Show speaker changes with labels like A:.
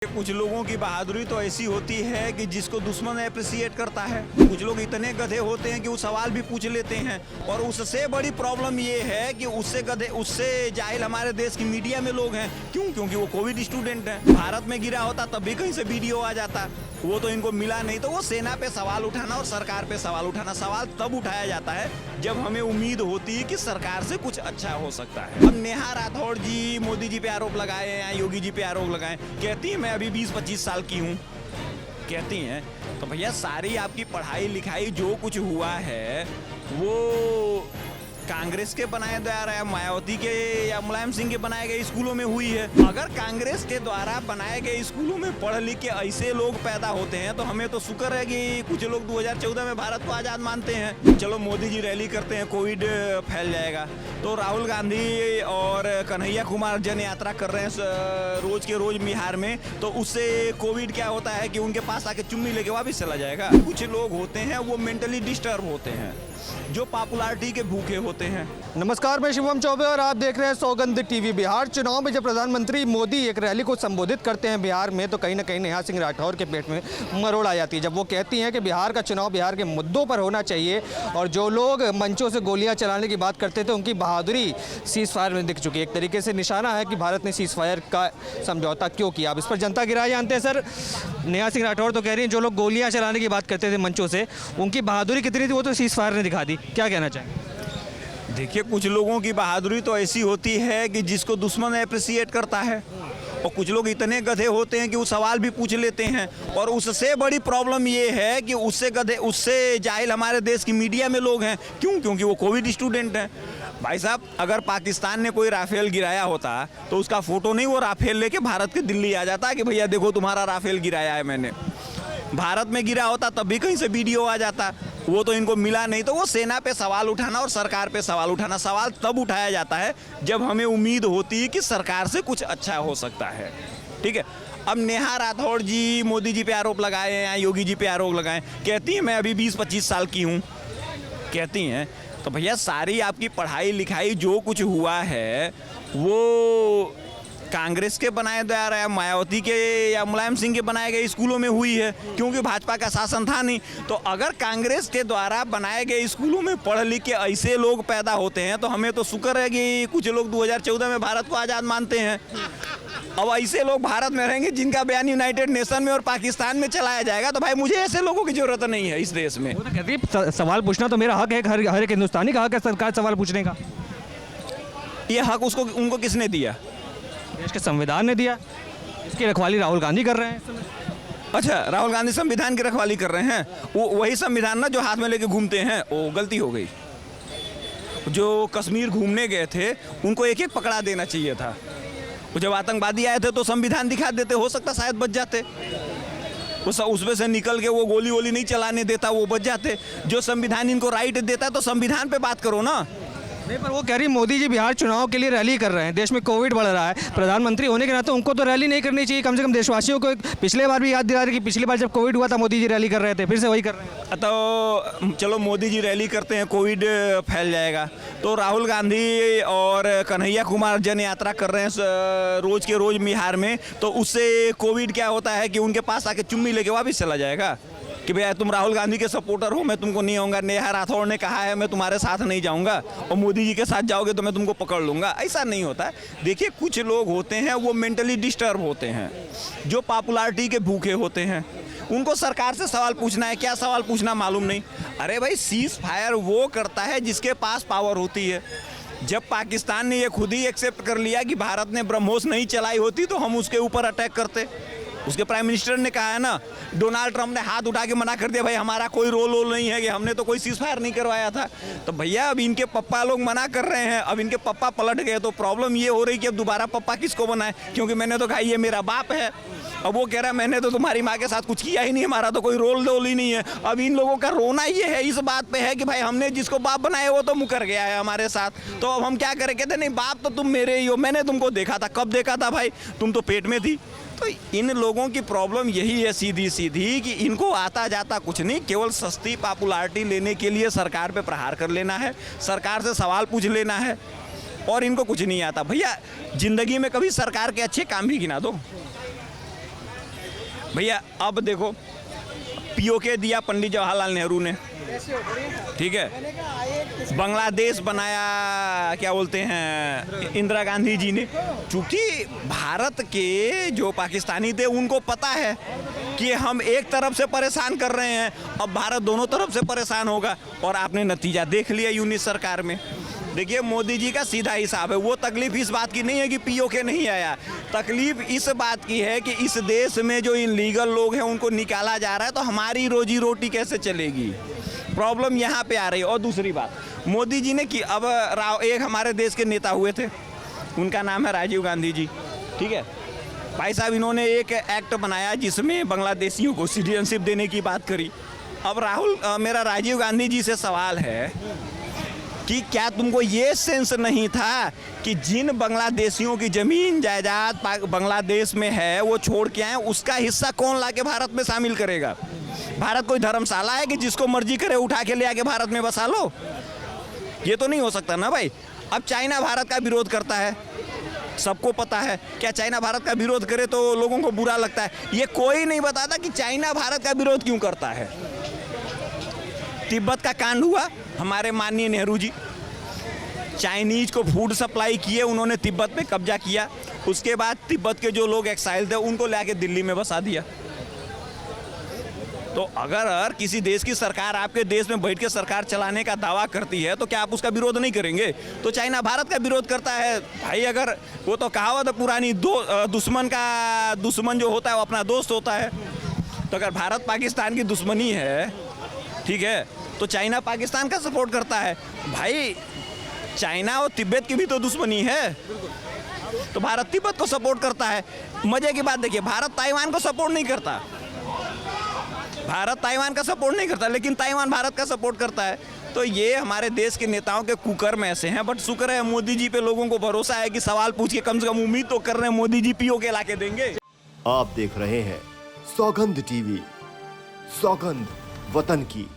A: कुछ लोगों की बहादुरी तो ऐसी होती है कि जिसको दुश्मन अप्रिशिएट करता है। कुछ लोग इतने गधे होते हैं कि वो सवाल भी पूछ लेते हैं, और उससे बड़ी प्रॉब्लम ये है कि उससे जाहिल हमारे देश की मीडिया में लोग हैं। क्यों? क्योंकि वो कोविड स्टूडेंट हैं। भारत में गिरा होता तब भी कहीं से वीडियो आ जाता, वो तो इनको मिला नहीं। तो वो सेना पे सवाल उठाना और सरकार पे सवाल उठाना, सवाल तब उठाया जाता है जब हमें उम्मीद होती है कि सरकार से कुछ अच्छा हो सकता है। अब नेहा राठौड़ जी मोदी जी पे आरोप लगाए हैं, योगी जी पे आरोप लगाए, कहती है मैं अभी 20-25 साल की हूँ, कहती हैं। तो भैया सारी आपकी पढ़ाई लिखाई जो कुछ हुआ है वो कांग्रेस के बनाए द्वारा या मायावती के या मुलायम सिंह के बनाए गए स्कूलों में हुई है। अगर कांग्रेस के द्वारा बनाए गए स्कूलों में पढ़ लिख के ऐसे लोग पैदा होते हैं तो हमें तो शुक्र है कि कुछ लोग 2014 में भारत को आज़ाद मानते हैं। चलो मोदी जी रैली करते हैं, कोविड फैल जाएगा, तो राहुल गांधी और कन्हैया कुमार जन यात्रा कर रहे हैं रोज के रोज बिहार में, तो उससे कोविड क्या होता है कि उनके पास आके चुम्मी लेके वापिस चला जाएगा। कुछ लोग होते हैं वो मेंटली डिस्टर्ब होते हैं, जो पॉपुलैरिटी के भूखे होते हैं।
B: नमस्कार, मैं शिवम चौबे और आप देख रहे हैं सौगंध टीवी। बिहार चुनाव में जब प्रधानमंत्री मोदी एक रैली को संबोधित करते हैं बिहार में, तो कहीं ना कहीं नेहा सिंह राठौर के पेट में मरोड़ आ जाती है जब वो कहती हैं कि बिहार का चुनाव बिहार के मुद्दों पर होना चाहिए, और जो लोग मंचों से गोलियां चलाने की बात करते थे उनकी बहादुरी सीज फायर में दिख चुकी है। एक तरीके से निशाना है कि भारत ने सीज फायर का समझौता क्यों किया। अब इस पर जनता की राय जानते हैं। सर, नेहा सिंह राठौर तो कह रही हैं जो लोग गोलियाँ चलाने की बात करते थे मंचों से, उनकी बहादुरी कितनी थी वो तो सीज फायर ने दिखा दी। क्या कहना चाहेंगे?
A: देखिए, कुछ लोगों की बहादुरी तो ऐसी होती है कि जिसको दुश्मन अप्रिशिएट करता है, और कुछ लोग इतने गधे होते हैं कि वो सवाल भी पूछ लेते हैं। और उससे बड़ी प्रॉब्लम ये है कि उससे जाहिल हमारे देश की मीडिया में लोग हैं। क्यों? क्योंकि वो कोविड स्टूडेंट हैं। भाई साहब, अगर पाकिस्तान ने कोई राफेल गिराया होता तो उसका फोटो नहीं वो राफेल लेके भारत के दिल्ली आ जाता कि भैया देखो तुम्हारा राफेल गिराया है मैंने। भारत में गिरा होता तब भी कहीं से वीडियो आ जाता, वो तो इनको मिला नहीं। तो वो सेना पे सवाल उठाना और सरकार पे सवाल उठाना, सवाल तब उठाया जाता है जब हमें उम्मीद होती है कि सरकार से कुछ अच्छा हो सकता है। ठीक है। अब नेहा राठौड़ जी मोदी जी पे आरोप लगाए हैं, योगी जी पे आरोप लगाए, कहती हैं मैं अभी 20-25 साल की हूँ, कहती हैं। तो भैया सारी आपकी पढ़ाई लिखाई जो कुछ हुआ है वो कांग्रेस के बनाए द्वारा या मायावती के या मुलायम सिंह के बनाए गए स्कूलों में हुई है, क्योंकि भाजपा का शासन था नहीं। तो अगर कांग्रेस के द्वारा बनाए गए स्कूलों में पढ़ लिख के ऐसे लोग पैदा होते हैं तो हमें तो शुक्र है कि कुछ लोग 2014 में भारत को आज़ाद मानते हैं। अब ऐसे लोग भारत में रहेंगे जिनका बयान यूनाइटेड नेशन में और पाकिस्तान में चलाया जाएगा, तो भाई मुझे ऐसे लोगों की जरूरत नहीं है इस देश में।
B: वो तो कहती है सवाल पूछना तो मेरा हक है, हर एक हिंदुस्तानी का हक है सरकार सवाल पूछने का।
A: ये हक उनको किसने दिया?
B: देश के संविधान ने दिया। इसकी रखवाली राहुल गांधी कर रहे हैं।
A: अच्छा, राहुल गांधी संविधान की रखवाली कर रहे हैं? वो वही संविधान ना जो हाथ में लेके घूमते हैं, वो गलती हो गई। जो कश्मीर घूमने गए थे उनको एक एक पकड़ा देना चाहिए था। वो जब आतंकवादी आए थे तो संविधान दिखा देते, हो सकता शायद बच जाते। उसमें से निकल के वो गोली वोली नहीं चलाने देता, वो बच जाते। जो संविधान इनको राइट देता है तो संविधान पे बात करो ना।
B: नहीं, पर वो कह रही मोदी जी बिहार चुनाव के लिए रैली कर रहे हैं, देश में कोविड बढ़ रहा है, प्रधानमंत्री होने के नाते उनको तो रैली नहीं करनी चाहिए। कम से कम देशवासियों को पिछले बार भी याद दिला रही कि पिछली बार जब कोविड हुआ था मोदी जी रैली कर रहे थे, फिर से वही कर रहे हैं।
A: तो चलो मोदी जी रैली करते हैं, कोविड फैल जाएगा, तो राहुल गांधी और कन्हैया कुमार जन यात्रा कर रहे हैं रोज के रोज बिहार में, तो उससे कोविड क्या होता है कि उनके पास आके चुम्मी लेके वापिस चला जाएगा कि भैया तुम राहुल गांधी के सपोर्टर हो, मैं तुमको नहीं आऊँगा। नेहा राठौड़ ने कहा है मैं तुम्हारे साथ नहीं जाऊँगा, और मोदी जी के साथ जाओगे तो मैं तुमको पकड़ लूँगा। ऐसा नहीं होता है। देखिए, कुछ लोग होते हैं वो मेंटली डिस्टर्ब होते हैं, जो पॉपुलैरिटी के भूखे होते हैं। उनको सरकार से सवाल पूछना है, क्या सवाल पूछना मालूम नहीं। अरे भाई, सीज फायर वो करता है जिसके पास पावर होती है। जब पाकिस्तान ने ये खुद ही एक्सेप्ट कर लिया कि भारत ने ब्रह्मोस नहीं चलाई होती तो हम उसके ऊपर अटैक करते। उसके प्राइम मिनिस्टर ने कहा है ना, डोनाल्ड ट्रंप ने हाथ उठा के मना कर दिया, भाई हमारा कोई रोल नहीं है कि हमने तो कोई सीज फायर नहीं करवाया था। तो भैया अब इनके पप्पा लोग मना कर रहे हैं, अब इनके पप्पा पलट गए, तो प्रॉब्लम ये हो रही कि अब दोबारा पप्पा किसको बनाए, क्योंकि मैंने तो कहा ये मेरा बाप है। अब वो कह रहा है मैंने तो तुम्हारी माँ के साथ कुछ किया ही नहीं, हमारा तो कोई रोल ही नहीं है। अब इन लोगों का रोना ये है, इस बात पे है कि भाई हमने जिसको बाप बनाया वो तो मुकर गया है हमारे साथ, तो अब हम क्या करें। कहते नहीं, बाप तो तुम मेरे ही हो, मैंने तुमको देखा था। कब देखा था भाई? तुम तो पेट में थी। तो इन लोगों की प्रॉब्लम यही है सीधी सीधी कि इनको आता जाता कुछ नहीं, केवल सस्ती पॉपुलैरिटी लेने के लिए सरकार पे प्रहार कर लेना है, सरकार से सवाल पूछ लेना है, और इनको कुछ नहीं आता। भैया जिंदगी में कभी सरकार के अच्छे काम भी गिना दो। भैया अब देखो, पीओके दिया पंडित जवाहरलाल नेहरू ने, ठीक है, बांग्लादेश बनाया क्या बोलते हैं इंदिरा गांधी जी ने। चूंकि भारत के जो पाकिस्तानी थे उनको पता है कि हम एक तरफ से परेशान कर रहे हैं, अब भारत दोनों तरफ से परेशान होगा, और आपने नतीजा देख लिया यूनिट सरकार में। देखिए मोदी जी का सीधा हिसाब है, वो तकलीफ इस बात की नहीं है कि पीओके नहीं आया, तकलीफ इस बात की है कि इस देश में जो इनलीगल लोग हैं उनको निकाला जा रहा है, तो हमारी रोजी रोटी कैसे चलेगी, प्रॉब्लम यहाँ पे आ रही है। और दूसरी बात, मोदी जी ने कि अब एक हमारे देश के नेता हुए थे, उनका नाम है राजीव गांधी जी, ठीक है भाई साहब, इन्होंने एक एक्ट बनाया जिसमें बांग्लादेशियों को सिटीजनशिप देने की बात करी। अब मेरा राजीव गांधी जी से सवाल है कि क्या तुमको ये सेंस नहीं था कि जिन बांग्लादेशियों की ज़मीन जायदाद बांग्लादेश में है वो छोड़ के आए, उसका हिस्सा कौन लाके भारत में शामिल करेगा? भारत कोई धर्मशाला है कि जिसको मर्जी करे उठा के ले आके भारत में बसा लो? ये तो नहीं हो सकता ना भाई। अब चाइना भारत का विरोध करता है, सबको पता है, क्या चाइना भारत का विरोध करे तो लोगों को बुरा लगता है? ये कोई नहीं बताता कि चाइना भारत का विरोध क्यों करता है। तिब्बत का कांड हुआ, हमारे माननीय नेहरू जी चाइनीज को फूड सप्लाई किए, उन्होंने तिब्बत पे कब्जा किया, उसके बाद तिब्बत के जो लोग एक्साइल थे उनको लाके दिल्ली में बसा दिया। तो अगर किसी देश की सरकार आपके देश में बैठ के सरकार चलाने का दावा करती है तो क्या आप उसका विरोध नहीं करेंगे? तो चाइना भारत का विरोध करता है भाई, अगर वो तो कहावत है पुरानी, दुश्मन जो होता है वो अपना दोस्त होता है। तो अगर भारत पाकिस्तान की दुश्मनी है, ठीक है, तो चाइना पाकिस्तान का सपोर्ट करता है भाई। चाइना और तिब्बत की भी तो दुश्मनी है, तो भारत तिब्बत को सपोर्ट करता है। मजे की बात देखिए, भारत ताइवान को सपोर्ट नहीं करता, भारत ताइवान का सपोर्ट नहीं करता, लेकिन ताइवान भारत का सपोर्ट करता है। तो ये हमारे देश के नेताओं के कुकर्म ऐसे हैं। बट शुक्र है मोदी जी पे लोगों को भरोसा है कि सवाल पूछ के कम से कम उम्मीद तो कर रहे हैं मोदी जी पीओके ला के देंगे।
C: आप देख रहे हैं सौगंध टीवी, सौगंध वतन की।